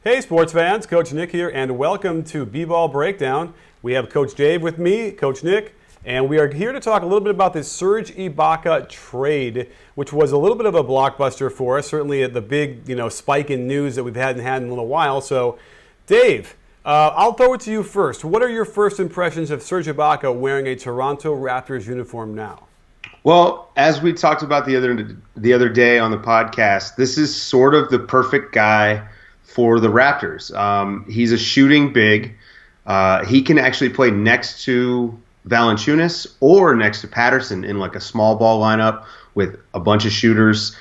Hey sports fans, Coach Nick here, and welcome to B-Ball Breakdown. We have Coach Dave with me, Coach Nick, and we are here to talk a little bit about this Serge Ibaka trade, which was a little bit of a blockbuster for us, certainly at the big spike in news that we've hadn't had in a little while. So, Dave, I'll throw it to you first. What are your first impressions of Serge Ibaka wearing a Toronto Raptors uniform now? Well, as we talked about the other day on the podcast, this is sort of the perfect guy for the Raptors. He's a shooting big. He can actually play next to Valanciunas or next to Patterson in like a small ball lineup with a bunch of shooters.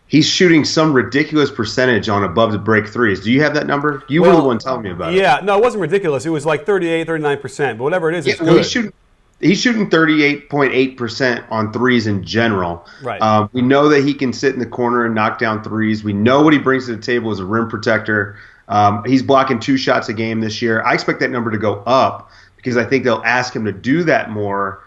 He's shooting some ridiculous percentage on above the break threes. Do you have that number? You were the one telling me about it. Yeah, no, it wasn't ridiculous. It was like 38, 39%, but whatever it is, it's good. He's shooting 38.8% on threes in general. Right. We know that he can sit in the corner and knock down threes. We know what he brings to the table as a rim protector. He's blocking 2 shots a game this year. I expect that number to go up because I think they'll ask him to do that more,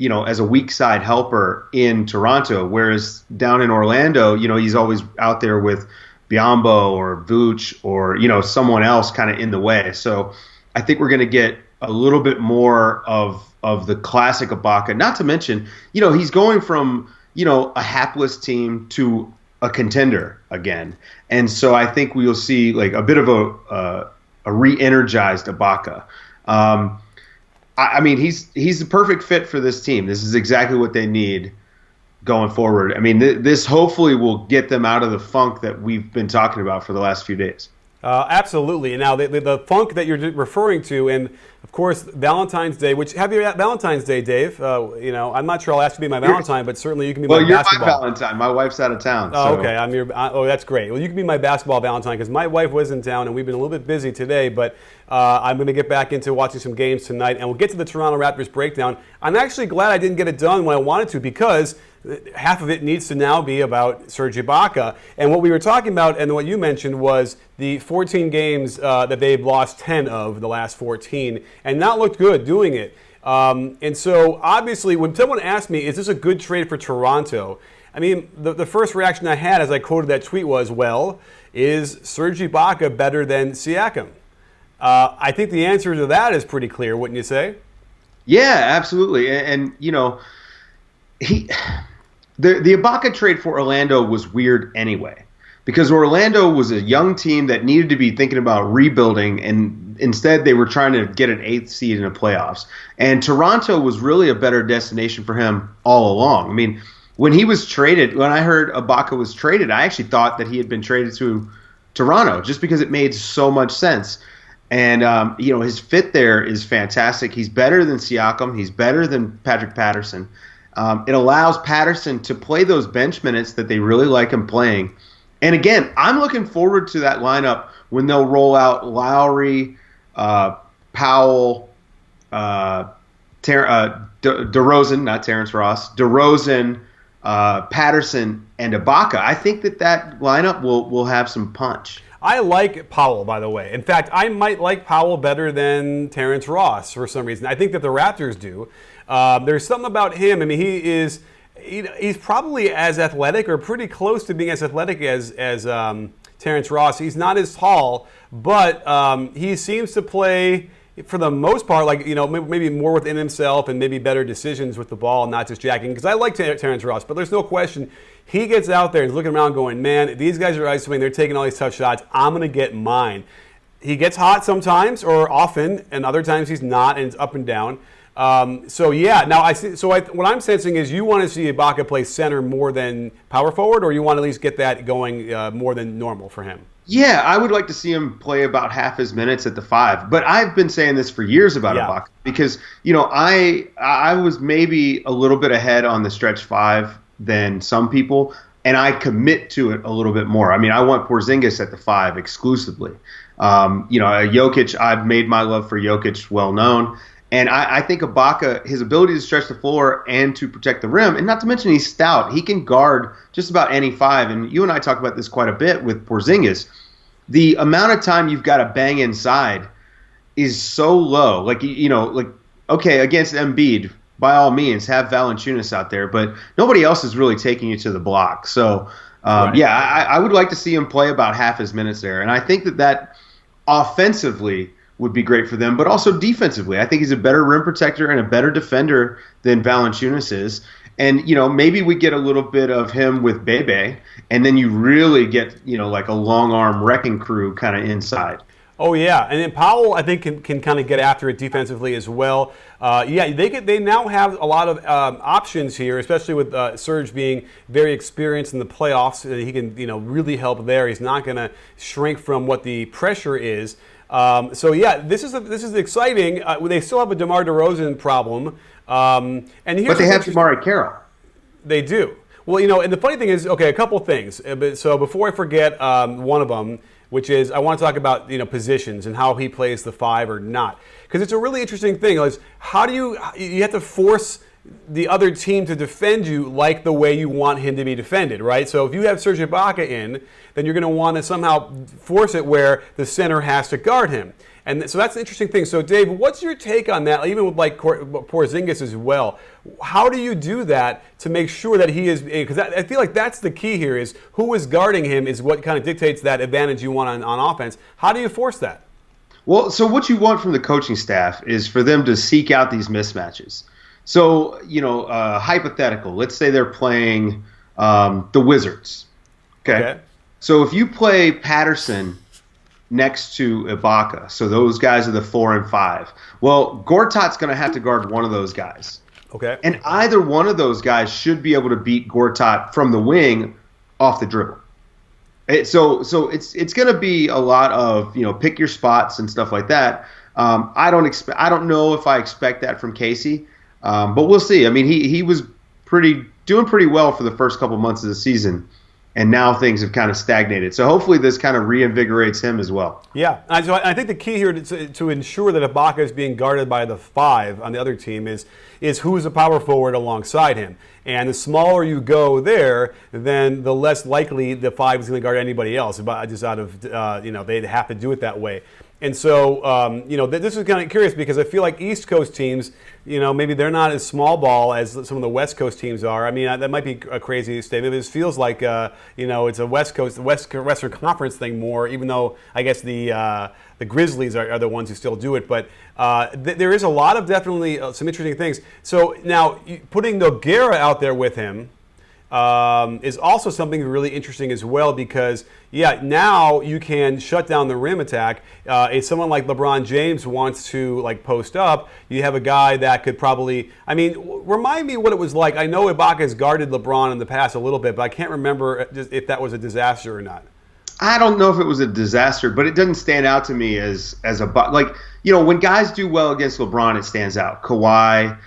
as a weak side helper in Toronto. Whereas down in Orlando, he's always out there with Biyombo or Vooch or, someone else kind of in the way. So I think we're going to get a little bit more of the classic Ibaka. Not to mention, he's going from, a hapless team to a contender again. And so I think we'll see like a bit of a re-energized Ibaka. I mean, he's the perfect fit for this team. This is exactly what they need going forward. I mean, this hopefully will get them out of the funk that we've been talking about for the last few days. Absolutely. And now the funk that you're referring to, and of course Valentine's Day. Happy Valentine's Day, Dave. I'm not sure I'll ask you to be my Valentine, but certainly you can be my basketball. Well, you're my Valentine. My wife's out of town. Oh, okay. I'm your. Oh, that's great. Well, you can be my basketball Valentine because my wife was in town and we've been a little bit busy today. But I'm going to get back into watching some games tonight, and we'll get to the Toronto Raptors breakdown. I'm actually glad I didn't get it done when I wanted to because half of it needs to now be about Serge Ibaka. And what we were talking about and what you mentioned was the 14 games that they've lost 10 of the last 14 and not looked good doing it. And so obviously when someone asked me, is this a good trade for Toronto? I mean, the first reaction I had as I quoted that tweet was, well, is Serge Ibaka better than Siakam? I think the answer to that is pretty clear, wouldn't you say? Yeah, absolutely. And The Ibaka trade for Orlando was weird anyway, because Orlando was a young team that needed to be thinking about rebuilding, and instead they were trying to get an 8th seed in the playoffs. And Toronto was really a better destination for him all along. I mean, when he was traded, when I heard Ibaka was traded, I actually thought that he had been traded to Toronto just because it made so much sense. And, his fit there is fantastic. He's better than Siakam. He's better than Patrick Patterson. It allows Patterson to play those bench minutes that they really like him playing. And again, I'm looking forward to that lineup when they'll roll out Lowry, Powell, DeRozan, not Terrence Ross, DeRozan, Patterson, and Ibaka. I think that lineup will have some punch. I like Powell, by the way. In fact, I might like Powell better than Terrence Ross for some reason. I think that the Raptors do. There's something about him. I mean, he's probably as athletic or pretty close to being as athletic as Terrence Ross. He's not as tall, but he seems to play, for the most part, like, maybe more within himself and maybe better decisions with the ball and not just jacking. Because I like Terrence Ross, but there's no question he gets out there and looking around going, man, these guys are ice swing. They're taking all these tough shots. I'm going to get mine. He gets hot sometimes or often, and other times he's not, and it's up and down. Now I see. So what I'm sensing is you want to see Ibaka play center more than power forward, or you want to at least get that going more than normal for him? Yeah, I would like to see him play about half his minutes at the 5. But I've been saying this for years about Ibaka because I was maybe a little bit ahead on the stretch 5 than some people, and I commit to it a little bit more. I mean, I want Porzingis at the 5 exclusively. Jokic, I've made my love for Jokic well known. And I think Ibaka, his ability to stretch the floor and to protect the rim, and not to mention he's stout. He can guard just about any 5. And you and I talk about this quite a bit with Porzingis. The amount of time you've got to bang inside is so low. Okay, against Embiid, by all means, have Valanciunas out there, but nobody else is really taking you to the block. So Right. Yeah, I would like to see him play about half his minutes there, and I think that offensively would be great for them, but also defensively. I think he's a better rim protector and a better defender than Valanciunas is. And, maybe we get a little bit of him with Bebe, and then you really get, like a long arm wrecking crew kind of inside. Oh yeah, and then Powell I think can kind of get after it defensively as well. They now have a lot of options here, especially with Serge being very experienced in the playoffs. He can really help there. He's not going to shrink from what the pressure is. This is exciting. They still have a DeMar DeRozan problem, but they have DeMar Carroll. They do. Well, and the funny thing is, okay, a couple things. So before I forget one of them, which is I want to talk about positions and how he plays the 5 or not, because it's a really interesting thing. Is how do you have to force the other team to defend you like the way you want him to be defended, right? So if you have Serge Ibaka in, then you're going to want to somehow force it where the center has to guard him. And so that's an interesting thing. So, Dave, what's your take on that, even with like Porzingis as well? How do you do that to make sure that he is – because I feel like that's the key here is who is guarding him is what kind of dictates that advantage you want on offense. How do you force that? Well, so what you want from the coaching staff is for them to seek out these mismatches. So, hypothetical, let's say they're playing the Wizards. Okay. So if you play Patterson – next to Ibaka. So those guys are the 4 and 5. Well, Gortat's going to have to guard one of those guys. Okay. And either one of those guys should be able to beat Gortat from the wing off the dribble. So it's going to be a lot of, pick your spots and stuff like that. I don't know if I expect that from Casey, but we'll see. I mean, he was doing pretty well for the first couple months of the season. And now things have kind of stagnated. So hopefully this kind of reinvigorates him as well. Yeah. So I think the key here to ensure that Ibaka is being guarded by the 5 on the other team is who's a power forward alongside him. And the smaller you go there, then the less likely the 5 is going to guard anybody else. Just out of, they have to do it that way. And so, this is kind of curious because I feel like East Coast teams, maybe they're not as small ball as some of the West Coast teams are. I mean, that might be a crazy statement. It feels like, it's a Western Conference thing more, even though I guess the Grizzlies are the ones who still do it. But there is a lot of definitely some interesting things. So now putting Nogueira out there with him, is also something really interesting as well because, now you can shut down the rim attack. If someone like LeBron James wants to post up, you have a guy that could probably, remind me what it was like. I know Ibaka's guarded LeBron in the past a little bit, but I can't remember if that was a disaster or not. I don't know if it was a disaster, but it doesn't stand out to me as when guys do well against LeBron, it stands out. Kawhi,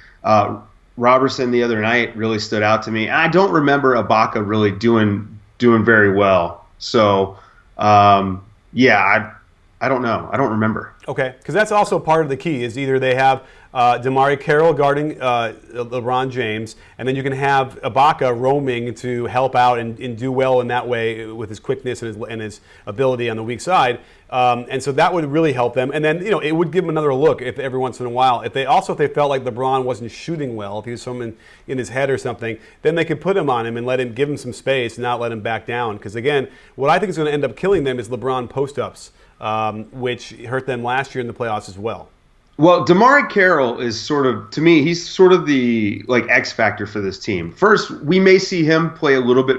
Robertson the other night really stood out to me. I don't remember Ibaka really doing very well. So, I don't know. I don't remember. Okay, because that's also part of the key is either they have DeMar Carroll guarding LeBron James, and then you can have Ibaka roaming to help out and do well in that way with his quickness and his ability on the weak side. And so that would really help them. And then, it would give them another look if every once in a while. If they felt like LeBron wasn't shooting well, if he was someone in his head or something, then they could put him on him and give him some space and not let him back down. Because, again, what I think is going to end up killing them is LeBron post-ups, which hurt them last year in the playoffs as well. Well, DeMar Carroll is to me, he's sort of the X factor for this team. First, we may see him play a little bit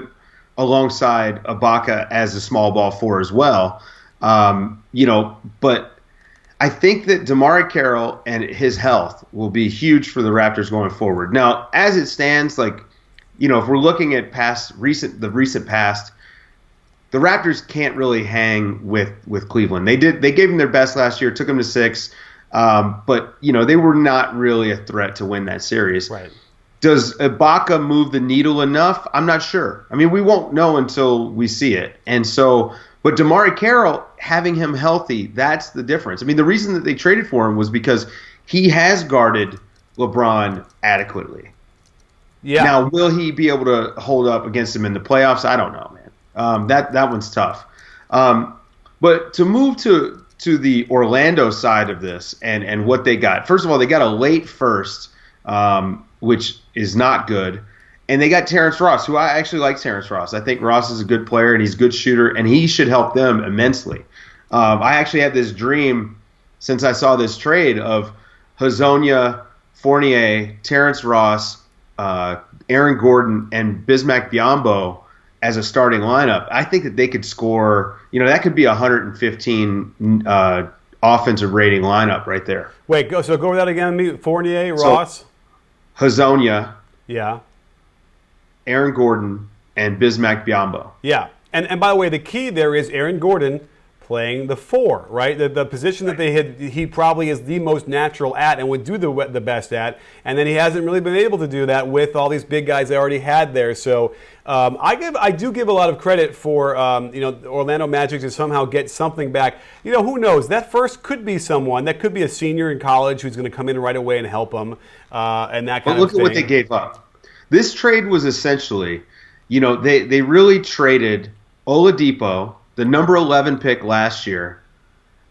alongside Ibaka as a small ball 4 as well. But I think that DeMar Carroll and his health will be huge for the Raptors going forward. Now, as it stands, if we're looking at the recent past, the Raptors can't really hang with Cleveland. They gave them their best last year, took them to 6. But they were not really a threat to win that series. Right. Does Ibaka move the needle enough? I'm not sure. I mean, we won't know until we see it. And so, but DeMar Carroll, having him healthy, that's the difference. I mean, the reason that they traded for him was because he has guarded LeBron adequately. Yeah. Now, will he be able to hold up against him in the playoffs? I don't know, man. That one's tough. But to move to the Orlando side of this and what they got. First of all, they got a late first, which is not good. And they got Terrence Ross, who I actually like Terrence Ross. I think Ross is a good player, and he's a good shooter, and he should help them immensely. I actually had this dream since I saw this trade of Hezonja, Fournier, Terrence Ross, Aaron Gordon, and Bismack Biyombo as a starting lineup. I think that they could score, that could be a 115 offensive rating lineup right there. Wait, go over that again. Fournier, Ross? Hezonja. Yeah. Aaron Gordon, and Bismack Biyombo. Yeah. And by the way, the key there is Aaron Gordon playing the 4, right? The position that he probably is the most natural at and would do the best at, and then he hasn't really been able to do that with all these big guys they already had there. So I do give a lot of credit for Orlando Magic to somehow get something back. Who knows? That first could be someone that could be a senior in college who's going to come in right away and help them, and that kind of thing. But look at what they gave up. This trade was essentially, they really traded Oladipo, the number 11 pick last year,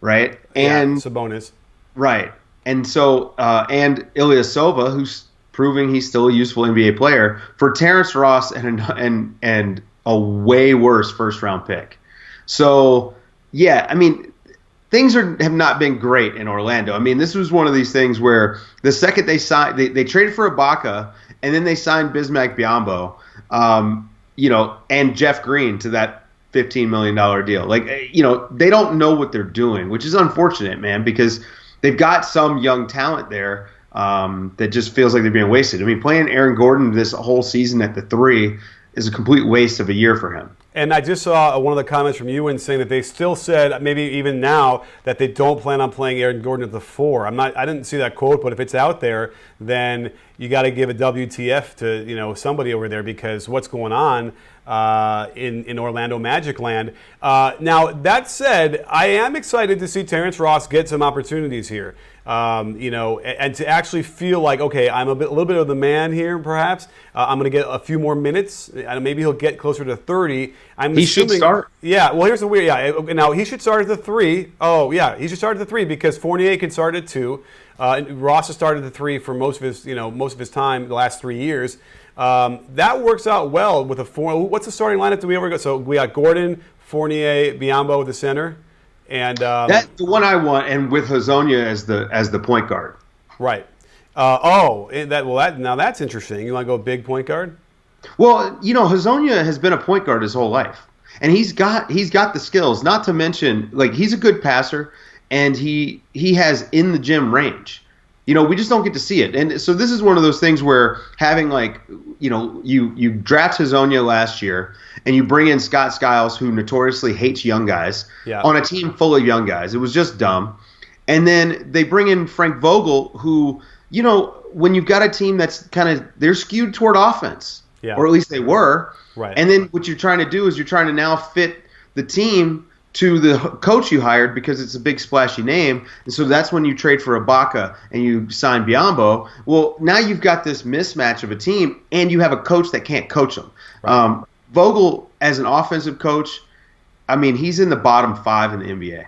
right? And Sabonis. Right. And so, and Ilyasova, who's proving he's still a useful NBA player, for Terrence Ross and a way worse first-round pick. So, yeah, things have not been great in Orlando. This was one of these things where the second they signed, they traded for Ibaka, and then they signed Bismack Biyombo, and Jeff Green to that $15 million deal. They don't know what they're doing, which is unfortunate, man, because they've got some young talent there that just feels like they're being wasted. Playing Aaron Gordon this whole season at the 3 is a complete waste of a year for him. And I just saw one of the comments from Ewan saying that they still said, maybe even now, that they don't plan on playing Aaron Gordon at the 4. I didn't see that quote, but if it's out there, then you got to give a WTF to somebody over there, because what's going on in Orlando Magic land. Now, that said, I am excited to see Terrence Ross get some opportunities here. And to actually feel like, okay, I'm a little bit of the man here, perhaps. I'm going to get a few more minutes. Maybe he'll get closer to 30. He should start. Yeah, well, here's the weird. Yeah, now he should start at the 3. Oh, yeah, he should start at the 3 because Fournier can start at 2. Ross has started at the 3 for most of his time the last 3 years. That works out well with a 4. What's the starting lineup? Do we ever go? So we got Gordon, Fournier, Biyombo at the center. And that's the one I want, and with Hezonja as the point guard. Right. Now that's interesting. You want to go big point guard? Well, Hezonja has been a point guard his whole life, and he's got the skills. Not to mention, he's a good passer, and he has in the gym range. We just don't get to see it, and so this is one of those things where having you draft Hezonja last year, and you bring in Scott Skiles, who notoriously hates young guys, on a team full of young guys. It was just dumb. And then they bring in Frank Vogel, who, when you've got a team that's they're skewed toward offense, or at least they were. Right. And then what you're trying to do is you're trying to now fit the team to the coach you hired because it's a big splashy name. And so that's when you trade for Ibaka and you sign Biyombo. Well, now you've got this mismatch of a team, and you have a coach that can't coach them. Right. Vogel, as an offensive coach, he's in the bottom 5 in the NBA.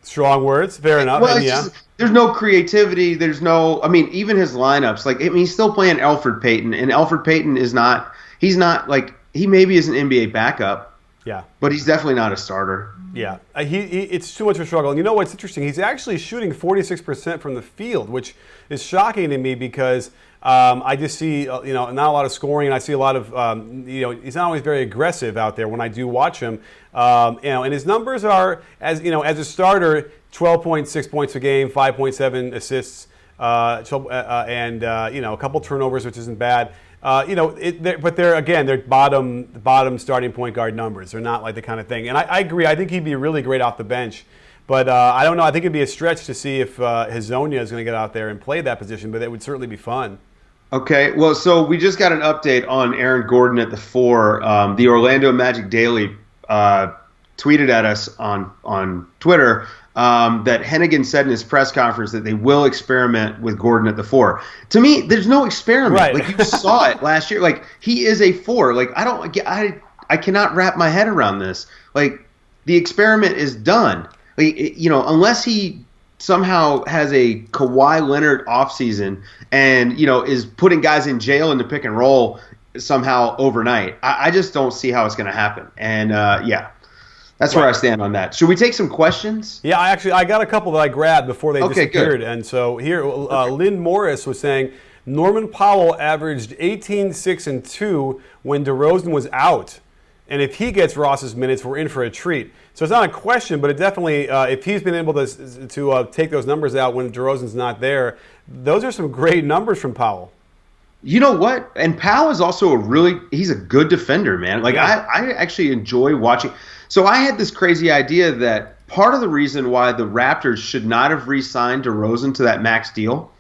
Strong words. Fair enough. Well, there's no creativity. There's no. Even his lineups. He's still playing Elfrid Payton, and Elfrid Payton is not. He's not he maybe is an NBA backup. Yeah. But he's definitely not a starter. Yeah. It's too much of a struggle. And you know what's interesting? He's actually shooting 46% from the field, which is shocking to me because I just see, not a lot of scoring, and I see a lot of, he's not always very aggressive out there when I do watch him. And his numbers are, as a starter, 12.6 points a game, 5.7 assists, and a couple turnovers, which isn't bad. But they're bottom starting point guard numbers. They're not like the kind of thing. And I agree. I think he'd be really great off the bench. But I don't know. I think it'd be a stretch to see if Hezonja is going to get out there and play that position. But it would certainly be fun. Okay. Well, so we just got an update on Aaron Gordon at the 4. The Orlando Magic Daily tweeted at us on Twitter that Hennigan said in his press conference that they will experiment with Gordon at the 4. To me, there's no experiment. Right. You saw it last year. He is a 4. I cannot wrap my head around this. The experiment is done. Unless he somehow has a Kawhi Leonard offseason and, is putting guys in jail in the pick and roll somehow overnight. I just don't see how it's going to happen. And, that's where I stand on that. Should we take some questions? Yeah, I got a couple that I grabbed before they disappeared. Good. And so here, Lynn Morris was saying, Norman Powell averaged 18, 6, and 2 when DeRozan was out. And if he gets Ross's minutes, we're in for a treat. So it's not a question, but it definitely, if he's been able to take those numbers out when DeRozan's not there, those are some great numbers from Powell. You know what? And Powell is also he's a good defender, man. Like, yeah. I actually enjoy watching. So I had this crazy idea that part of the reason why the Raptors should not have re-signed DeRozan to that max deal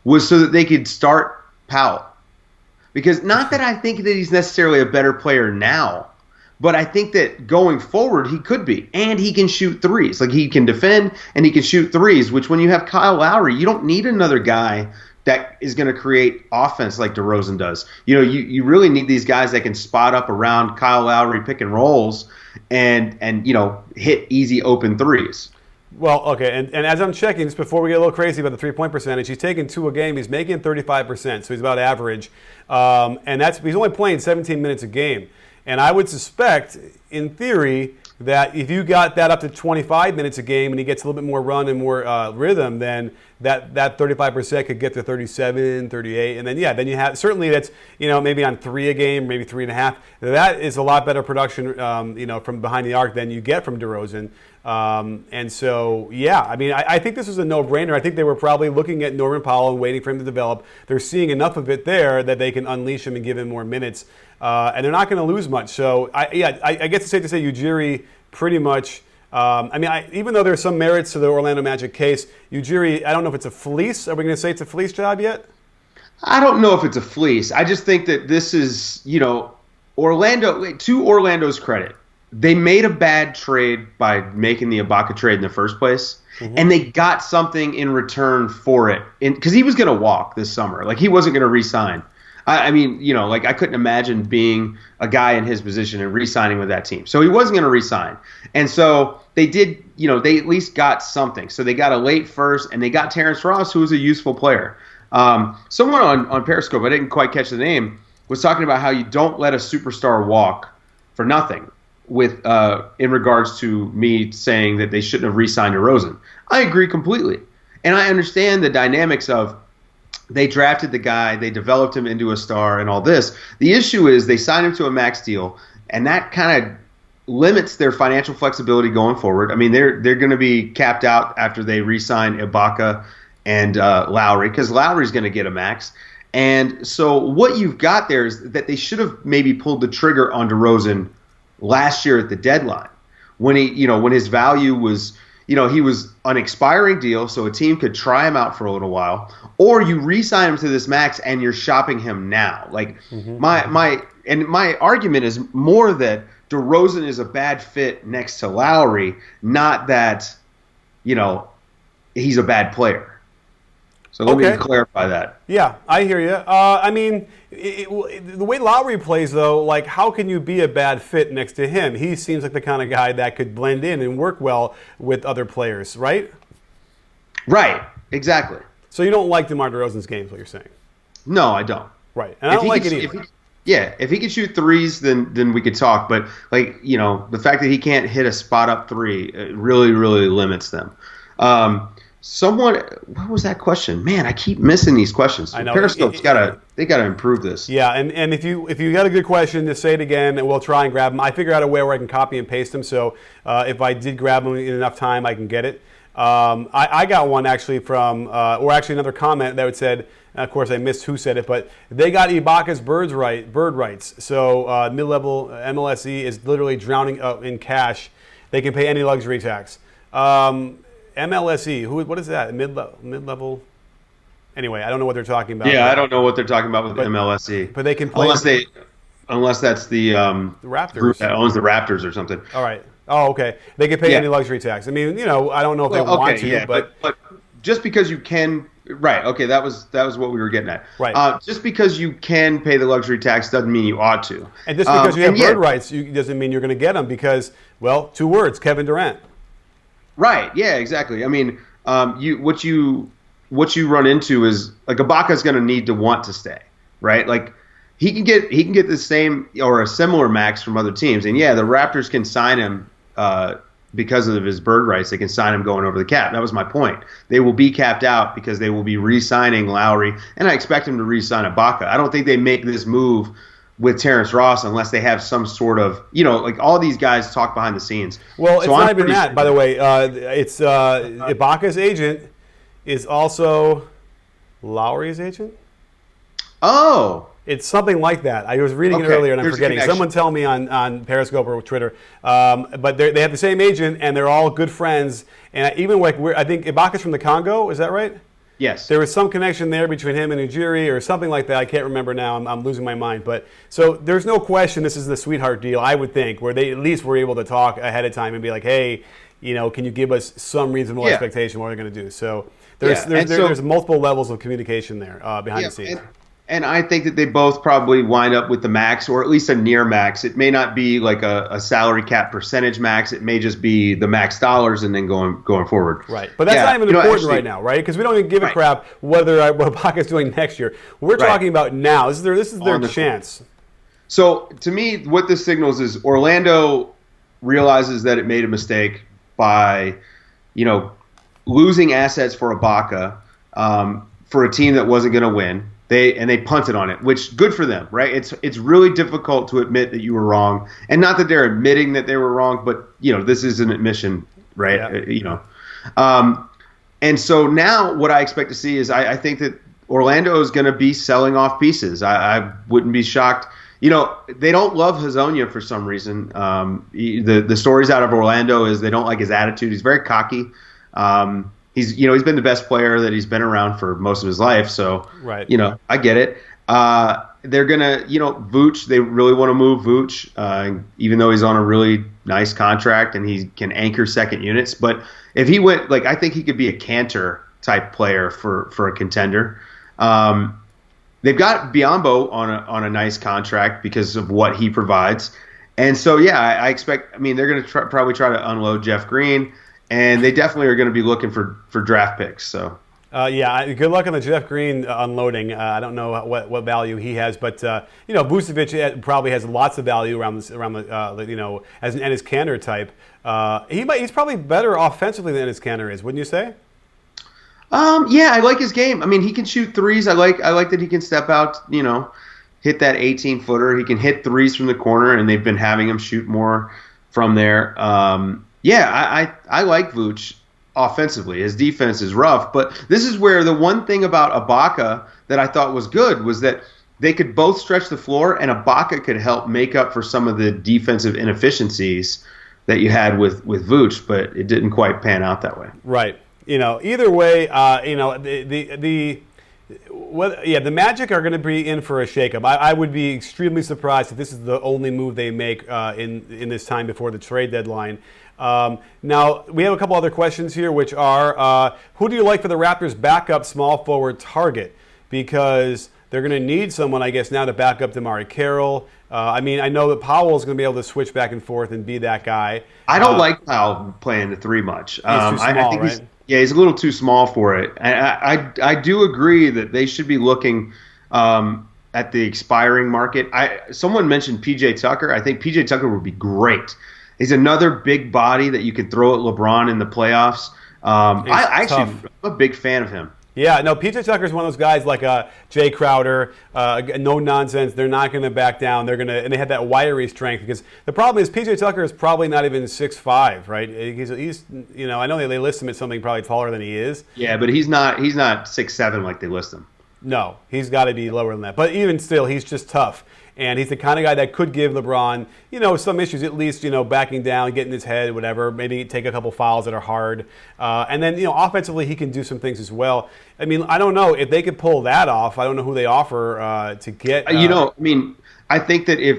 was so that they could start Powell. Because not that I think that he's necessarily a better player now, but I think that going forward he could be. And he can shoot threes. Like, he can defend and he can shoot threes, which when you have Kyle Lowry, you don't need another guy that is going to create offense like DeRozan does. You really need these guys that can spot up around Kyle Lowry pick and rolls and hit easy open threes. Well, okay, and as I'm checking, just before we get a little crazy about the three-point percentage, he's taking 2 a game. He's making 35%, so he's about average. And he's only playing 17 minutes a game. And I would suspect, in theory, that if you got that up to 25 minutes a game and he gets a little bit more run and more rhythm, then that 35% could get to 37, 38. And then you have, certainly that's, maybe on 3 a game, maybe 3.5. That is a lot better production, from behind the arc than you get from DeRozan. And so, I think this is a no-brainer. I think they were probably looking at Norman Powell and waiting for him to develop. They're seeing enough of it there that they can unleash him and give him more minutes. And they're not going to lose much. So, I guess it's safe to say Ujiri pretty much, even though there's some merits to the Orlando Magic case, Ujiri, I don't know if it's a fleece. Are we going to say it's a fleece job yet? I don't know if it's a fleece. I just think that this is, Orlando, to Orlando's credit, they made a bad trade by making the Ibaka trade in the first place, and they got something in return for it. Because he was going to walk this summer. Like, he wasn't going to re-sign. I couldn't imagine being a guy in his position and re-signing with that team. So he wasn't going to re-sign. And so they did, they at least got something. So they got a late first, and they got Terrence Ross, who was a useful player. Someone on Periscope, I didn't quite catch the name, was talking about how you don't let a superstar walk for nothing with in regards to me saying that they shouldn't have re-signed DeRozan. I agree completely. And I understand the dynamics of they drafted the guy, they developed him into a star and all this. The issue is they signed him to a max deal, and that kind of limits their financial flexibility going forward. I mean, they're going to be capped out after they re-sign Ibaka and Lowry, because Lowry's going to get a max. And so what you've got there is that they should have maybe pulled the trigger on DeRozan last year at the deadline when when his value was, he was an expiring deal, so a team could try him out for a little while, or you re-sign him to this max and you're shopping him now. Like my argument is more that DeRozan is a bad fit next to Lowry, not that he's a bad player. So let me clarify that. Yeah, I hear you. The way Lowry plays, though, like, how can you be a bad fit next to him? He seems like the kind of guy that could blend in and work well with other players, right? Right, exactly. So you don't like DeMar DeRozan's game, is what you're saying? No, I don't. Right, and I don't like it either. If he could shoot threes, then we could talk. But, the fact that he can't hit a spot-up three really, really limits them. What was that question? Man, I keep missing these questions. I know. Periscope's they gotta improve this. Yeah, and if you got a good question, just say it again, and we'll try and grab them. I figure out a way where I can copy and paste them, so if I did grab them in enough time, I can get it. I got one actually from, or actually another comment that said, of course I missed who said it, but they got Ibaka's bird rights. So mid-level MLSE is literally drowning in cash. They can pay any luxury tax. MLSE, what is that? Mid-level? Anyway, I don't know what they're talking about. Yeah, I don't know what they're talking about with MLSE. But they can play unless that's the Raptors group that owns the Raptors or something. All right. Oh, okay. They can pay any luxury tax. I mean, I don't know if they want to, but just because you can, right? Okay, that was what we were getting at. Right. Just because you can pay the luxury tax doesn't mean you ought to. And just because you have bird rights doesn't mean you're going to get them because, well, 2 words: Kevin Durant. Right. Yeah. Exactly. I mean, what you run into is like Ibaka's going to need to want to stay, right? Like he can get the same or a similar max from other teams, and yeah, the Raptors can sign him because of his bird rights. They can sign him going over the cap. That was my point. They will be capped out because they will be re-signing Lowry, and I expect him to re-sign Ibaka. I don't think they make this move with Terrence Ross unless they have some sort of, like all these guys talk behind the scenes. Well, it's not even that, by the way. It's Ibaka's agent is also Lowry's agent? Oh. It's something like that. I was reading it earlier and I'm forgetting. Someone tell me on Periscope or Twitter. But they have the same agent and they're all good friends. And even like I think Ibaka's from the Congo. Is that right? Yes. There was some connection there between him and Ujiri or something like that. I can't remember now. I'm losing my mind. But so there's no question this is the sweetheart deal, I would think, where they at least were able to talk ahead of time and be like, hey, can you give us some reasonable expectation what they're going to do? So there's multiple levels of communication there behind the scenes. And I think that they both probably wind up with the max, or at least a near max. It may not be like a salary cap percentage max. It may just be the max dollars and then going forward. Right. But that's not even important right now, right? Because we don't even give a crap what Ibaka's doing next year. We're talking about now. This is their chance. So to me, what this signals is Orlando realizes that it made a mistake by, losing assets for Ibaka for a team that wasn't going to win. They punted on it, which good for them, right? It's really difficult to admit that you were wrong, and not that they're admitting that they were wrong, but this is an admission, right? Yeah. And so now what I expect to see is I think that Orlando is going to be selling off pieces. I wouldn't be shocked. They don't love Hazonia for some reason. The stories out of Orlando is they don't like his attitude. He's very cocky. He's been the best player that he's been around for most of his life. So, I get it. They're going to, Vooch, they really want to move Vooch, even though he's on a really nice contract and he can anchor second units. But if he went, I think he could be a Cantor type player for a contender. They've got Biyombo on a nice contract because of what he provides. And so, I expect, they're going to probably try to unload Jeff Green. And they definitely are going to be looking for draft picks. So, good luck on the Jeff Green unloading. I don't know what value he has, but Vucevic probably has lots of value around the as an Enes Kanter type. He's probably better offensively than Enes Kanter is, wouldn't you say? I like his game. He can shoot threes. I like that he can step out. Hit that 18-footer. He can hit threes from the corner, and they've been having him shoot more from there. I like Vooch offensively. His defense is rough, but this is where the one thing about Ibaka that I thought was good was that they could both stretch the floor, and Ibaka could help make up for some of the defensive inefficiencies that you had with Vooch, but it didn't quite pan out that way. Right. Either way, the Magic are going to be in for a shakeup. I would be extremely surprised if this is the only move they make in this time before the trade deadline. Now, we have a couple other questions here, which are, who do you like for the Raptors' backup small forward target? Because they're going to need someone, I guess, now to back up DeMarre Carroll. I know that Powell's going to be able to switch back and forth and be that guy. I don't like Powell playing the three much. He's too small, I think right? He's a little too small for it. I do agree that they should be looking at the expiring market. Someone mentioned P.J. Tucker. I think P.J. Tucker would be great. He's another big body that you can throw at LeBron in the playoffs. I'm a big fan of him. Yeah, no, P.J. Tucker's one of those guys like Jay Crowder, no nonsense. They're not going to back down. And they have that wiry strength because the problem is P.J. Tucker is probably not even 6'5", right? He's I know they list him as something probably taller than he is. Yeah, but he's not 6'7" like they list him. No, he's got to be lower than that. But even still, he's just tough. And he's the kind of guy that could give LeBron, some issues, at least, backing down, getting his head, whatever, maybe take a couple fouls that are hard. And then, offensively, he can do some things as well. I don't know if they could pull that off. I don't know who they offer to get. I think that if,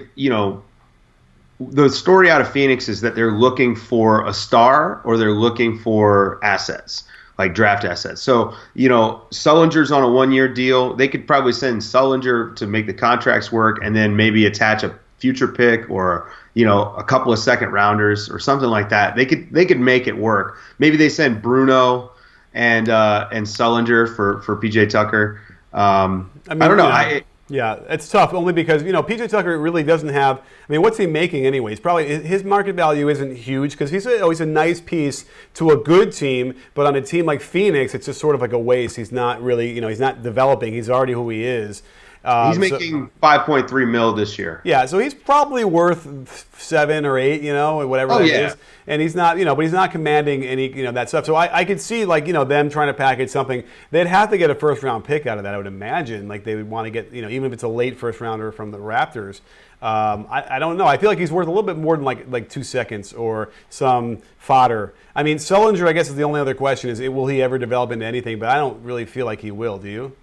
the story out of Phoenix is that they're looking for a star or they're looking for assets. Like draft assets. So, Sullinger's on a 1-year deal. They could probably send Sullinger to make the contracts work and then maybe attach a future pick or, a couple of second rounders or something like that. They could make it work. Maybe they send Bruno and Sullinger for PJ Tucker. I don't know. Yeah, it's tough only because, PJ Tucker really doesn't have, what's he making anyway? He's probably, his market value isn't huge because he's always a nice piece to a good team, but on a team like Phoenix, it's just sort of like a waste. He's not really, he's not developing. He's already who he is. He's making $5.3 million this year. Yeah, so he's probably worth 7 or 8, whatever is. And he's not, but he's not commanding any, that stuff. So I could see, them trying to package something. They'd have to get a first-round pick out of that, I would imagine. Like, they would want to get, even if it's a late first-rounder from the Raptors. I don't know. I feel like he's worth a little bit more than, like 2 seconds or some fodder. Sullinger, I guess, is the only other question is, will he ever develop into anything? But I don't really feel like he will. Do you?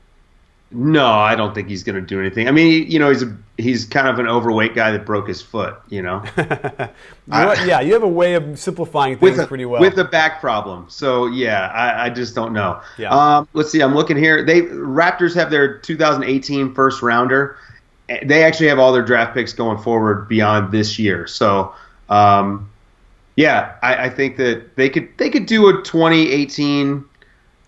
No, I don't think he's going to do anything. He's kind of an overweight guy that broke his foot. You have a way of simplifying things pretty well with a back problem. So I just don't know. Yeah. Let's see. I'm looking here. Raptors have their 2018 first rounder. They actually have all their draft picks going forward beyond this year. So I think that they could do a 2018.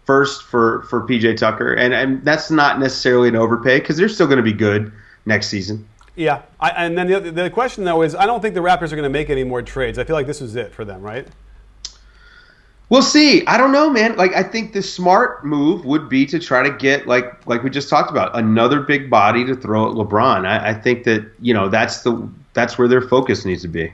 First for PJ Tucker, and that's not necessarily an overpay because they're still going to be good next season. Yeah, and then the question though is, I don't think the Raptors are going to make any more trades. I feel like this was it for them, right? We'll see. I don't know, man. I think the smart move would be to try to get like we just talked about, another big body to throw at LeBron. I think that that's where their focus needs to be.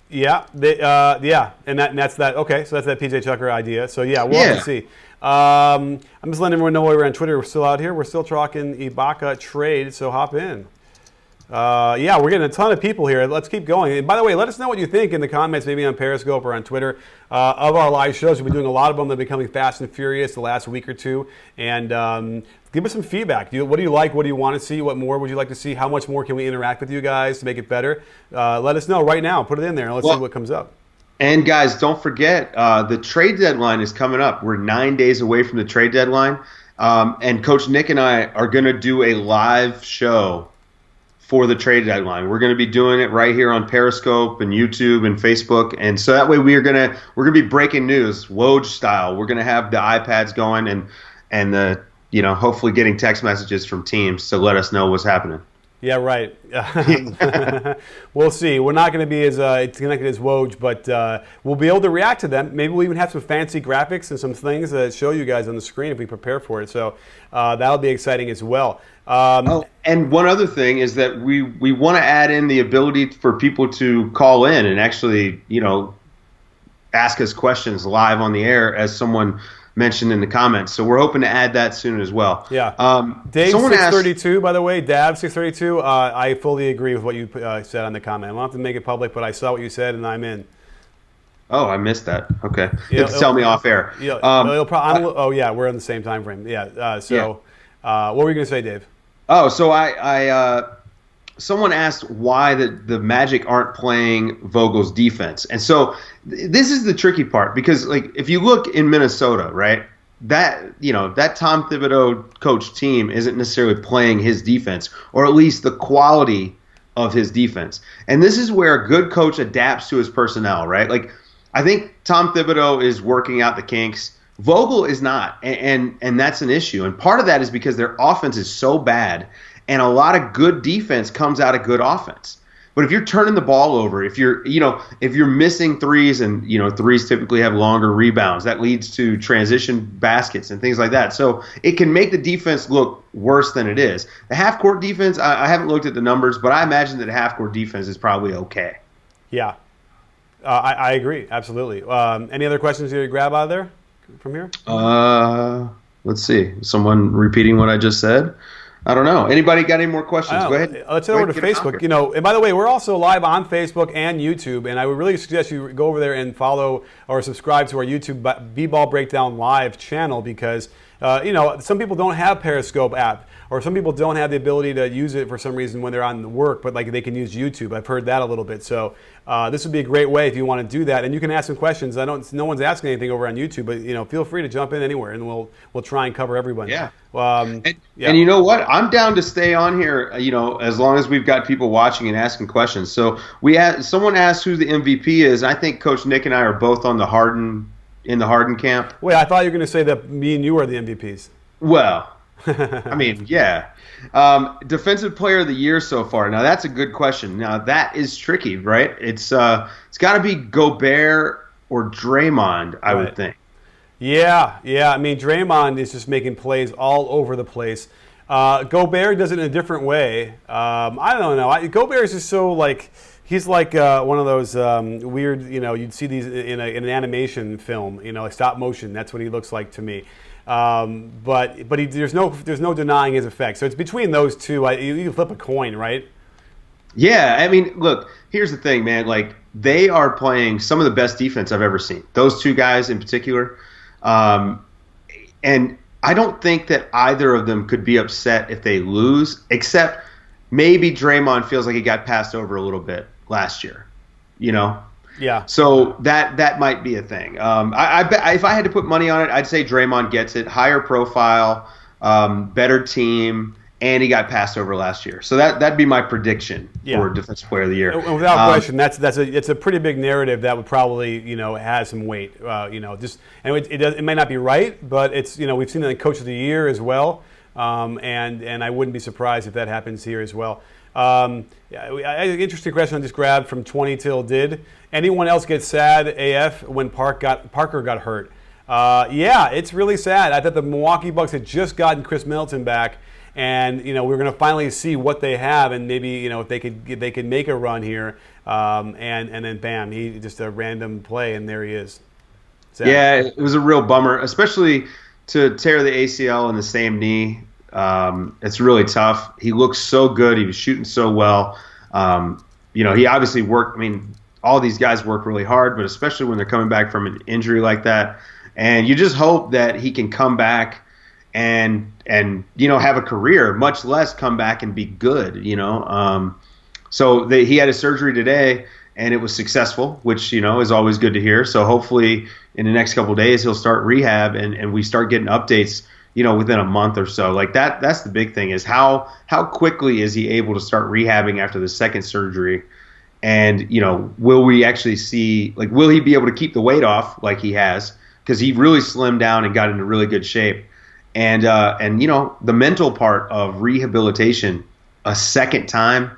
Yeah, and that's that. Okay, so that's that PJ Tucker idea. So we'll have to see. I'm just letting everyone know while we're on Twitter, we're still out here. We're still talking Ibaka trade, so hop in. We're getting a ton of people here. Let's keep going. And by the way, let us know what you think in the comments, maybe on Periscope or on Twitter, of our live shows. We've been doing a lot of them. They're becoming fast and furious the last week or two. And give us some feedback. What do you like? What do you want to see? What more would you like to see? How much more can we interact with you guys to make it better? Let us know right now. Put it in there and let's see what comes up. And guys, don't forget, the trade deadline is coming up. We're 9 days away from the trade deadline. And Coach Nick and I are going to do a live show for the trade deadline. We're going to be doing it right here on Periscope and YouTube and Facebook. And so that way we're going to be breaking news, Woj style. We're going to have the iPads going and the, hopefully getting text messages from teams to let us know what's happening. Yeah, right. We'll see. We're not going to be as connected as Woj, but we'll be able to react to them. Maybe we'll even have some fancy graphics and some things that show you guys on the screen if we prepare for it. So that'll be exciting as well. And one other thing is that we want to add in the ability for people to call in and actually, ask us questions live on the air, as someone mentioned in the comments. So we're hoping to add that soon as well. Yeah. Dave 632, by the way, Dab 632, I fully agree with what you said on the comment. I don't have to make it public, but I saw what you said and I'm in. Oh, I missed that. Okay. You have to tell me off air. We're on the same time frame. Yeah. What were you going to say, Dave? Oh, so someone asked why the Magic aren't playing Vogel's defense. And so this is the tricky part because, if you look in Minnesota, right, that Tom Thibodeau coach team isn't necessarily playing his defense, or at least the quality of his defense. And this is where a good coach adapts to his personnel, right? I think Tom Thibodeau is working out the kinks. Vogel is not, and that's an issue. And part of that is because their offense is so bad, and a lot of good defense comes out of good offense. But if you're turning the ball over, if you're missing threes, and threes typically have longer rebounds, that leads to transition baskets and things like that. So it can make the defense look worse than it is. The half-court defense, I haven't looked at the numbers, but I imagine that half-court defense is probably okay. Yeah, I agree, absolutely. Any other questions you grab out of there from here? Let's see. Someone repeating what I just said? I don't know. Anybody got any more questions? Go ahead. Let's head over to Facebook. And by the way, we're also live on Facebook and YouTube, and I would really suggest you go over there and follow or subscribe to our YouTube B-Ball Breakdown Live channel because, some people don't have Periscope app, or some people don't have the ability to use it for some reason when they're on work, but they can use YouTube. I've heard that a little bit. So this would be a great way if you want to do that, and you can ask some questions. No one's asking anything over on YouTube, but feel free to jump in anywhere, and we'll try and cover everybody. Yeah. And you know what? I'm down to stay on here, as long as we've got people watching and asking questions. So someone asked who the MVP is. I think Coach Nick and I are both on the Harden in the Harden camp. Wait, I thought you were going to say that me and you are the MVPs. Well, I mean, yeah. Defensive Player of the Year so far. Now that's a good question. Now that is tricky, right? It's got to be Gobert or Draymond, I would think. Yeah. I mean, Draymond is just making plays all over the place. Gobert does it in a different way. I don't know. Gobert is just so like he's like one of those weird. You'd see these in an animation film. Like stop motion. That's what he looks like to me. But there's no denying his effect. So it's between those two. You can flip a coin, right? Yeah, I mean, look. Here's the thing, man. Like they are playing some of the best defense I've ever seen. Those two guys in particular. And I don't think that either of them could be upset if they lose, except maybe Draymond feels like he got passed over a little bit last year, Yeah. So that might be a thing. I bet if I had to put money on it, I'd say Draymond gets it. Higher profile, better team, and he got passed over last year. So that'd be my prediction for Defensive Player of the Year. Without question, it's a pretty big narrative that would probably have some weight. It might not be right, but it's we've seen it in Coach of the Year as well, and I wouldn't be surprised if that happens here as well. Interesting question I just grabbed from 20 till did. Anyone else get sad AF when Parker got hurt? Yeah, it's really sad. I thought the Milwaukee Bucks had just gotten Chris Middleton back. And we're going to finally see what they have, and maybe if they could make a run here, and then bam, he just a random play, and there he is. Sad. Yeah, it was a real bummer, especially to tear the ACL in the same knee. It's really tough. He looks so good. He was shooting so well. He obviously worked. I mean, all these guys work really hard, but especially when they're coming back from an injury like that, and you just hope that he can come back and have a career, much less come back and be good, So he had a surgery today, and it was successful, which, is always good to hear. So hopefully in the next couple of days he'll start rehab, and we start getting updates, within a month or so. Like that's the big thing is how quickly is he able to start rehabbing after the second surgery? And, will we actually see, like, will he be able to keep the weight off like he has? Because he really slimmed down and got into really good shape. And the mental part of rehabilitation a second time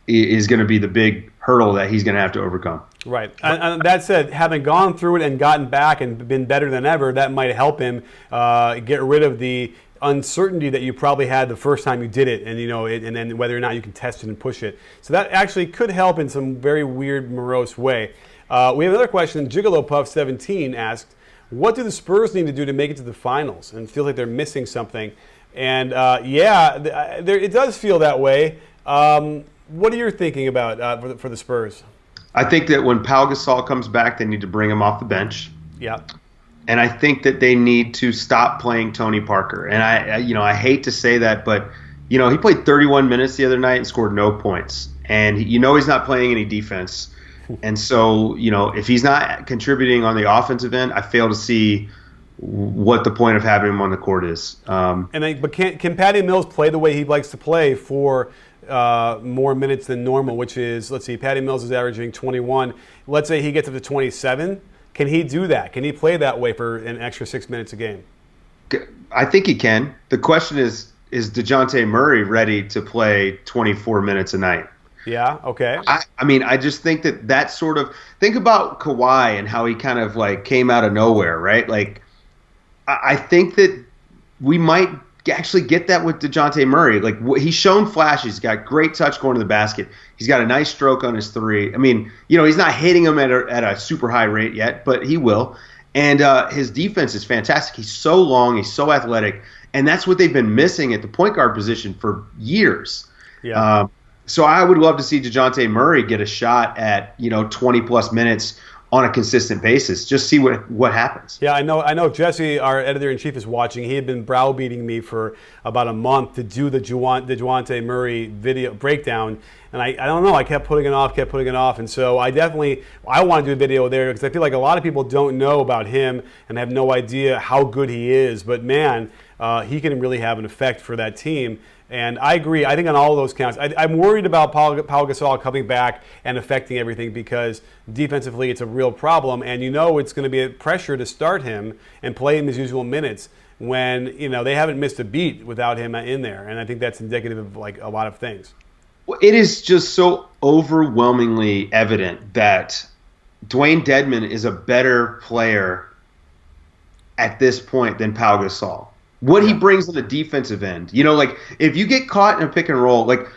is going to be the big hurdle that he's going to have to overcome. Right. And that said, having gone through it and gotten back and been better than ever, that might help him get rid of the uncertainty that you probably had the first time you did it, and and then whether or not you can test it and push it. So that actually could help in some very weird, morose way. We have another question. Gigolo Puff 17 asked, what do the Spurs need to do to make it to the finals? And it feels like they're missing something. And it does feel that way. What are you thinking about for the Spurs? I think that when Pau Gasol comes back, they need to bring him off the bench. Yeah. And I think that they need to stop playing Tony Parker. And I hate to say that, but he played 31 minutes the other night and scored no points. And he's not playing any defense. And so, if he's not contributing on the offensive end, I fail to see what the point of having him on the court is. But can Patty Mills play the way he likes to play for more minutes than normal, which is, let's see, Patty Mills is averaging 21. Let's say he gets up to 27. Can he do that? Can he play that way for an extra 6 minutes a game? I think he can. The question is DeJounte Murray ready to play 24 minutes a night? Yeah, okay. I just think that sort of – think about Kawhi and how he kind of like came out of nowhere, right? Like I think that we might actually get that with DeJounte Murray. Like he's shown flashes. He's got great touch going to the basket. He's got a nice stroke on his three. I mean, he's not hitting them at a super high rate yet, but he will. And his defense is fantastic. He's so long. He's so athletic. And that's what they've been missing at the point guard position for years. Yeah. So I would love to see DeJounte Murray get a shot at 20-plus minutes on a consistent basis. Just see what happens. Yeah, I know. Jesse, our editor-in-chief, is watching. He had been browbeating me for about a month to do the DeJounte Murray video breakdown, and I don't know. I kept putting it off, and so I want to do a video there because I feel like a lot of people don't know about him and have no idea how good he is. But man, he can really have an effect for that team. And I agree. I think on all of those counts, I'm worried about Pau Gasol coming back and affecting everything because defensively it's a real problem. And it's going to be a pressure to start him and play him his usual minutes when they haven't missed a beat without him in there. And I think that's indicative of like a lot of things. Well, it is just so overwhelmingly evident that Dwayne Dedmon is a better player at this point than Pau Gasol. What he brings on the defensive end. Like if you get caught in a pick and roll, like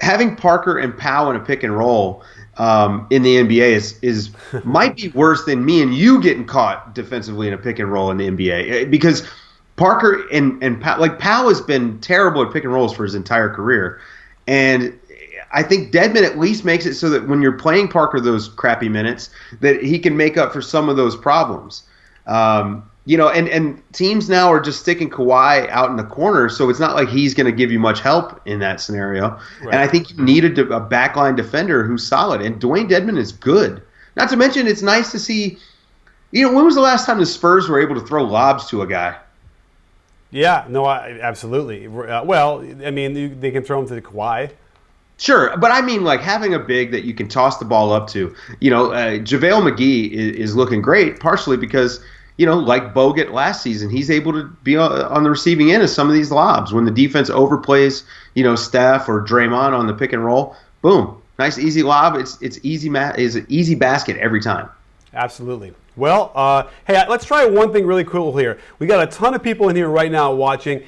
having Parker and Pau in a pick and roll in the NBA is might be worse than me and you getting caught defensively in a pick and roll in the NBA. Because Parker and Pau, like Pau has been terrible at pick and rolls for his entire career. And I think Dedmon at least makes it so that when you're playing Parker those crappy minutes, that he can make up for some of those problems. And teams now are just sticking Kawhi out in the corner, so it's not like he's going to give you much help in that scenario. Right. And I think you need a backline defender who's solid, and Dwayne Dedmon is good. Not to mention, it's nice to see. When was the last time the Spurs were able to throw lobs to a guy? Yeah, no, absolutely. They can throw him to the Kawhi. Sure, but I mean, like having a big that you can toss the ball up to. JaVale McGee is looking great, partially because. Like Bogut last season, he's able to be on the receiving end of some of these lobs. When the defense overplays, Steph or Draymond on the pick and roll, boom, nice easy lob. It's an easy basket every time. Absolutely. Well, hey, let's try one thing really cool here. We got a ton of people in here right now watching.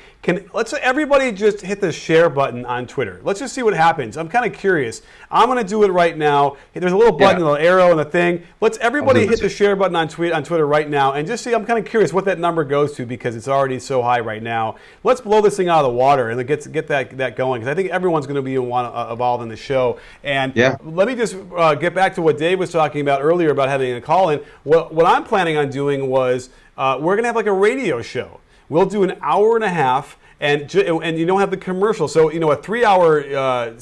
Let's everybody just hit the share button on Twitter. Let's just see what happens. I'm kind of curious. I'm going to do it right now. There's a little button, a little arrow, and a thing. Let's everybody hit the share button on Twitter right now and just see. I'm kind of curious what that number goes to because it's already so high right now. Let's blow this thing out of the water and get that going because I think everyone's going to be involved in the show. And let me just get back to what Dave was talking about earlier about having a call in. What I'm planning on doing was we're going to have like a radio show. We'll do an hour and a half, and you don't have the commercial. So, a 3-hour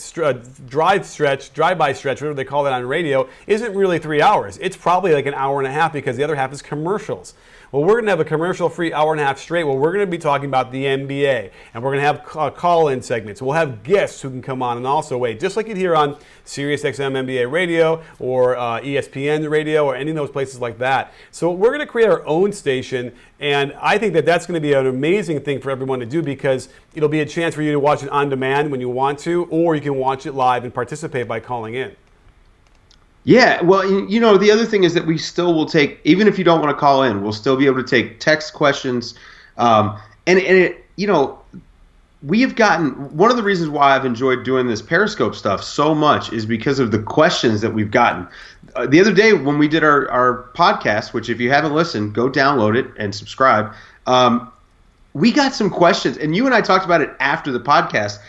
drive-by stretch, whatever they call that on radio, isn't really 3 hours. It's probably like an hour and a half because the other half is commercials. Well, we're going to have a commercial-free hour and a half straight. Well, we're going to be talking about the NBA, and we're going to have call-in segments. We'll have guests who can come on and also wait, just like you'd hear on SiriusXM NBA Radio or ESPN Radio or any of those places like that. So we're going to create our own station, and I think that that's going to be an amazing thing for everyone to do because it'll be a chance for you to watch it on demand when you want to, or you can watch it live and participate by calling in. Yeah, well, the other thing is that we still will take, even if you don't want to call in, we'll still be able to take text questions. We have gotten, one of the reasons why I've enjoyed doing this Periscope stuff so much is because of the questions that we've gotten. The other day when we did our podcast, which if you haven't listened, go download it and subscribe. We got some questions, and you and I talked about it after the podcast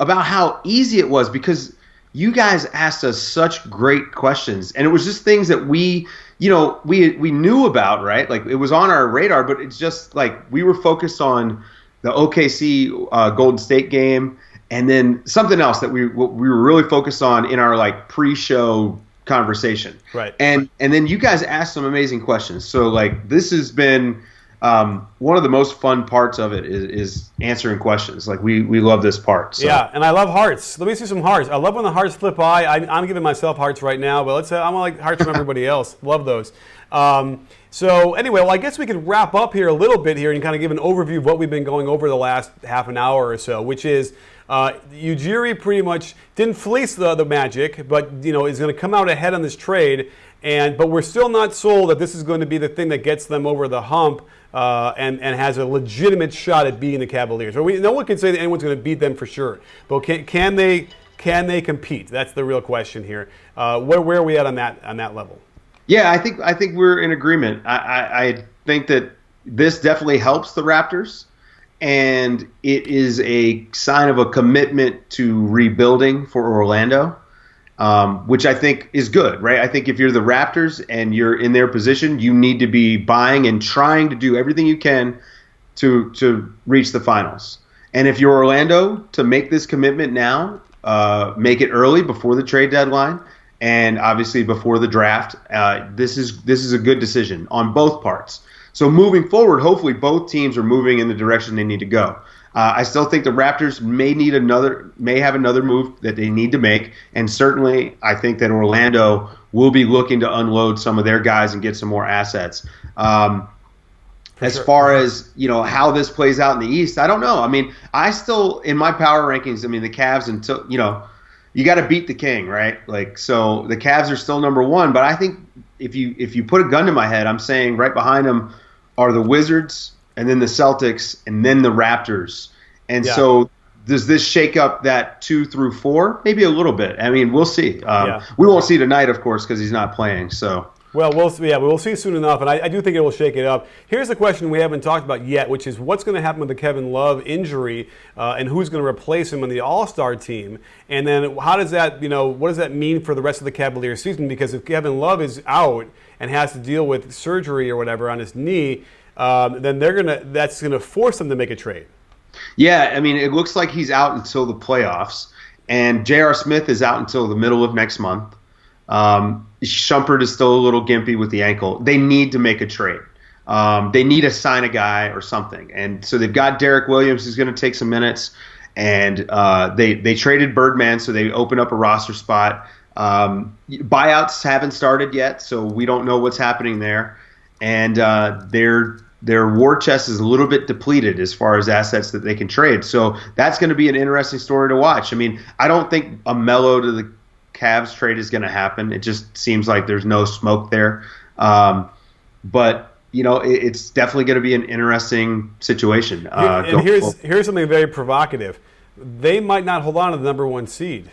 about how easy it was because you guys asked us such great questions, and it was just things that we knew about, right? Like it was on our radar, but it's just like we were focused on the OKC Golden State game, and then something else that we were really focused on in our like pre-show conversation. Right. And then you guys asked some amazing questions. So like this has been one of the most fun parts of it is answering questions. Like we love this part. So. Yeah, and I love hearts. Let me see some hearts. I love when the hearts flip by. I'm giving myself hearts right now, but I'm like hearts from everybody else. Love those. So anyway, well, I guess we could wrap up here a little bit here and kind of give an overview of what we've been going over the last half an hour or so, which is Ujiri pretty much didn't fleece the Magic, but is going to come out ahead on this trade. But we're still not sold that this is going to be the thing that gets them over the hump and has a legitimate shot at beating the Cavaliers. No one can say that anyone's going to beat them for sure, but can they compete? That's the real question here. Where are we at on that level? Yeah, I think we're in agreement. I think that this definitely helps the Raptors, and it is a sign of a commitment to rebuilding for Orlando, which I think is good, right? I think if you're the Raptors and you're in their position, you need to be buying and trying to do everything you can to reach the finals. And if you're Orlando, to make this commitment now, make it early before the trade deadline. And obviously before the draft, this is a good decision on both parts. So moving forward, hopefully both teams are moving in the direction they need to go. I still think the Raptors may have another move that they need to make, and certainly I think that Orlando will be looking to unload some of their guys and get some more assets. As far as how this plays out in the East, I don't know. I mean, I still in my power rankings. I mean, the Cavs until you got to beat the king, right? Like, so the Cavs are still number one, but I think if you put a gun to my head, I'm saying right behind them are the Wizards, and then the Celtics, and then the Raptors. And so does this shake up that 2 through 4? Maybe a little bit. I mean, we'll see. We won't see tonight, of course, because he's not playing. So. Well, we'll see soon enough, and I do think it will shake it up. Here's the question we haven't talked about yet, which is what's going to happen with the Kevin Love injury, and who's going to replace him on the All-Star team, and then what does that mean for the rest of the Cavaliers season? Because if Kevin Love is out and has to deal with surgery or whatever on his knee, then that's gonna force them to make a trade. Yeah, I mean, it looks like he's out until the playoffs, and J.R. Smith is out until the middle of next month. Shumpert is still a little gimpy with the ankle. They need to make a trade. They need to sign a guy or something. And so they've got Derek Williams, who's going to take some minutes. And they traded Birdman, so they open up a roster spot. Buyouts haven't started yet, so we don't know what's happening there. And their war chest is a little bit depleted as far as assets that they can trade. So that's going to be an interesting story to watch. I mean, I don't think a Melo to the Cavs trade is going to happen. It just seems like there's no smoke there. But, it's definitely going to be an interesting situation. And here's something very provocative. They might not hold on to the number 1 seed.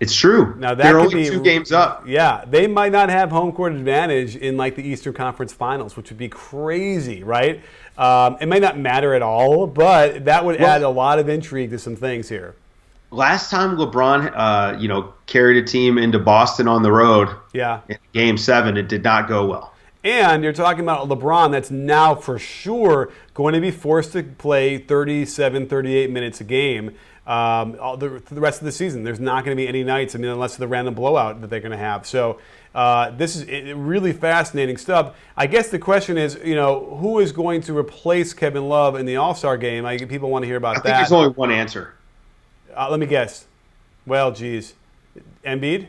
It's true. Now they're only 2 games up. Yeah, they might not have home court advantage in like the Eastern Conference Finals, which would be crazy, right? It may not matter at all, but that would add a lot of intrigue to some things here. Last time LeBron, carried a team into Boston on the road, in Game 7, it did not go well. And you're talking about LeBron that's now for sure going to be forced to play 37, 38 minutes a game for the rest of the season. There's not going to be any nights, unless the random blowout that they're going to have. So this is really fascinating stuff. I guess the question is, who is going to replace Kevin Love in the All-Star game? People want to hear about that. I think there's only one answer. Let me guess. Well, geez. Embiid?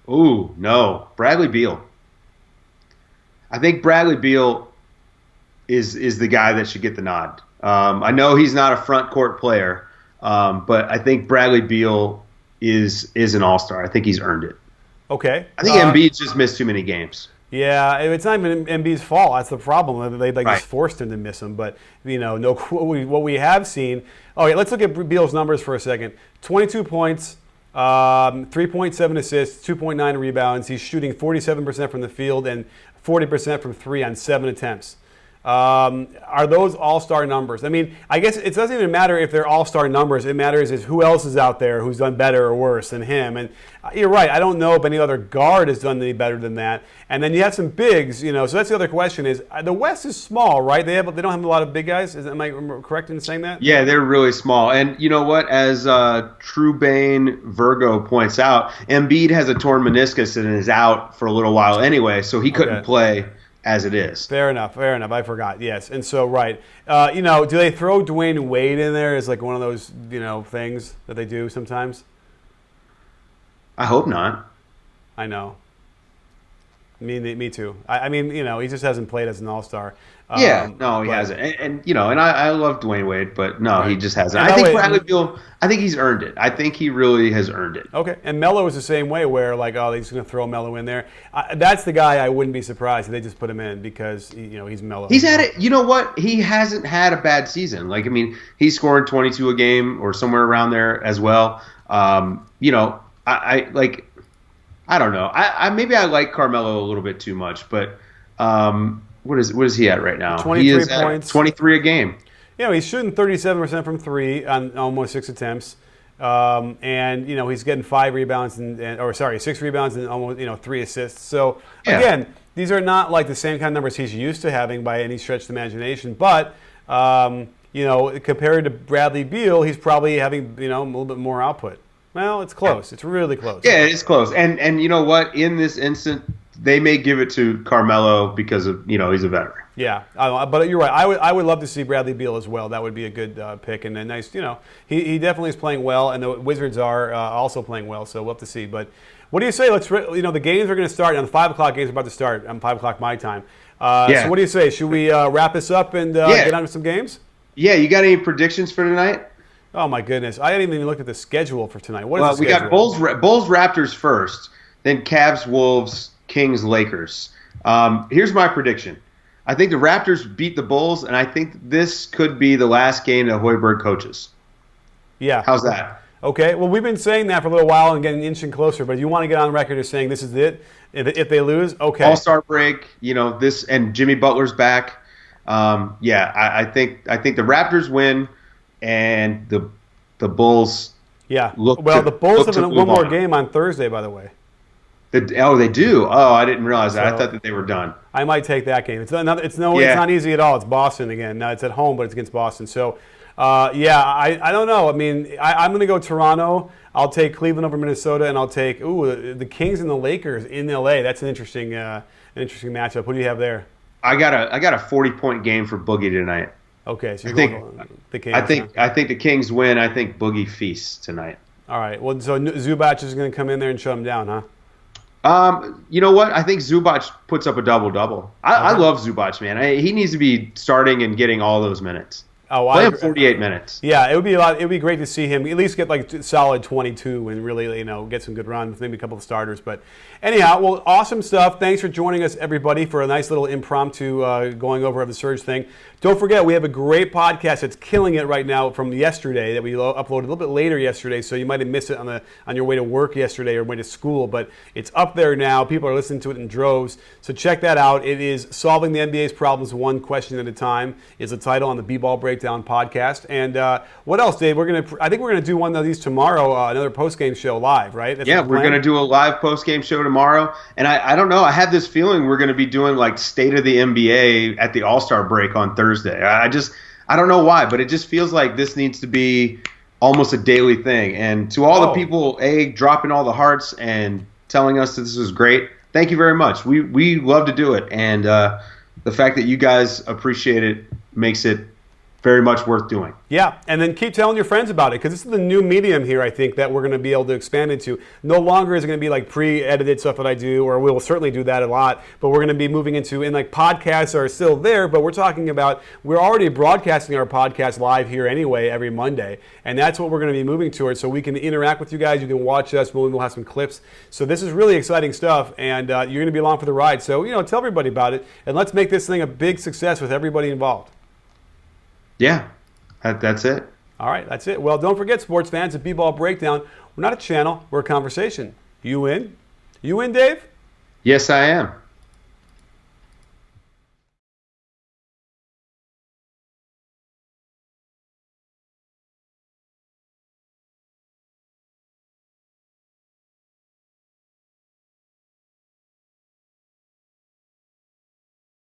Ooh, no. Bradley Beal. I think Bradley Beal is the guy that should get the nod. I know he's not a front court player, but I think Bradley Beal is an all-star. I think he's earned it. Okay. I think Embiid's just missed too many games. Yeah, it's not even Embiid's fault. That's the problem. They just forced him to miss them. But no, what we have seen. Okay, let's look at Beal's numbers for a second. 22 points, 3.7 assists, 2.9 rebounds. He's shooting 47% from the field and 40% from 3 on 7 attempts. Are those all-star numbers? I guess it doesn't even matter if they're all-star numbers. It matters is who else is out there who's done better or worse than him. And you're right. I don't know if any other guard has done any better than that. And then you have some bigs, So that's the other question is the West is small, right? They don't have a lot of big guys. Am I correct in saying that? Yeah, they're really small. And you know what? As True Bane Virgo points out, Embiid has a torn meniscus and is out for a little while anyway, so he couldn't play as it is. Fair enough. I forgot. Yes. And so, right. Do they throw Dwayne Wade in there as like one of those, things that they do sometimes? I hope not. I know. Me too. He just hasn't played as an all-star. He hasn't. And I love Dwayne Wade, but no, he just hasn't. I think Bradley Beal, I think he's earned it. I think he really has earned it. Okay. And Melo is the same way where they're just going to throw Melo in there. That's the guy I wouldn't be surprised if they just put him in because, he's Melo. He's had it. You know what? He hasn't had a bad season. He's scoring 22 a game or somewhere around there as well. I don't know. Maybe I like Carmelo a little bit too much, but what is he at right now? 23 points, 23 a game. He's shooting 37% from 3 on almost 6 attempts, and he's getting 6 rebounds and almost 3 assists. So again, these are not like the same kind of numbers he's used to having by any stretch of the imagination, but compared to Bradley Beal, he's probably having a little bit more output. Well, it's close. It's really close. Yeah, it's close. And you know what? In this instant, they may give it to Carmelo because of he's a veteran. Yeah, but you're right. I would love to see Bradley Beal as well. That would be a good pick and a nice. He definitely is playing well, and the Wizards are also playing well. So we'll have to see. But what do you say? The games are going to start. The 5 o'clock games are about to start. 5 o'clock my time. So what do you say? Should we wrap this up and get on to some games? Yeah, you got any predictions for tonight? Oh my goodness, I didn't even look at the schedule for tonight. What is the schedule? We got Bulls Raptors first, then Cavs Wolves, Kings Lakers. Here's my prediction. I think the Raptors beat the Bulls, and I think this could be the last game that Hoiberg coaches. Yeah. How's that? Okay. Well, we've been saying that for a little while and getting inching closer, but if you want to get on record as saying this is it, if they lose, okay. All-Star break, this, and Jimmy Butler's back. I think the Raptors win, and the Bulls. Yeah. The Bulls have one more game on Thursday, by the way. They do. Oh, I didn't realize that. I thought that they were done. I might take that game. It's not easy at all. It's Boston again. Now it's at home, but it's against Boston. So, I don't know. I mean, I'm going to go Toronto. I'll take Cleveland over Minnesota, and I'll take the Kings and the Lakers in LA. That's an interesting matchup. What do you have there? I got a 40-point game for Boogie tonight. Okay, so you're going the Kings. I think the Kings win. I think Boogie feasts tonight. All right. Well, so Zubac is going to come in there and shut him down, huh? You know what? I think Zubac puts up a double-double. I love Zubac, man. He needs to be starting and getting all those minutes. Play him 48 minutes. Yeah, it would be great to see him at least get like solid 22 and really get some good runs, maybe a couple of starters. But anyhow, well, awesome stuff. Thanks for joining us, everybody, for a nice little impromptu going over of the Serge thing. Don't forget, we have a great podcast that's killing it right now from yesterday that we uploaded a little bit later yesterday, so you might have missed it on your way to work yesterday or way to school, but it's up there now. People are listening to it in droves, so check that out. It is Solving the NBA's Problems One Question at a Time is the title on the B-Ball Breakdown podcast. And what else, Dave? I think we're gonna do one of these tomorrow, another post-game show live, right? We're gonna do a live post-game show tomorrow, and I don't know. I have this feeling we're gonna be doing like State of the NBA at the All-Star break on Thursday. I don't know why, but it just feels like this needs to be almost a daily thing. And to all the people, dropping all the hearts and telling us that this was great, thank you very much. We love to do it, and the fact that you guys appreciate it makes it very much worth doing. Yeah, and then keep telling your friends about it, because this is the new medium here, I think, that we're going to be able to expand into. No longer is it going to be like pre-edited stuff that I do, or we'll certainly do that a lot, but we're going to be moving into, and like podcasts are still there, but we're talking about, we're already broadcasting our podcast live here anyway every Monday, and that's what we're going to be moving towards, so we can interact with you guys, you can watch us, we'll have some clips. So this is really exciting stuff, and you're going to be along for the ride. So, tell everybody about it, and let's make this thing a big success with everybody involved. Yeah, that's it. All right, that's it. Well, don't forget, sports fans, at B-Ball Breakdown, we're not a channel, we're a conversation. You in? You in, Dave? Yes, I am.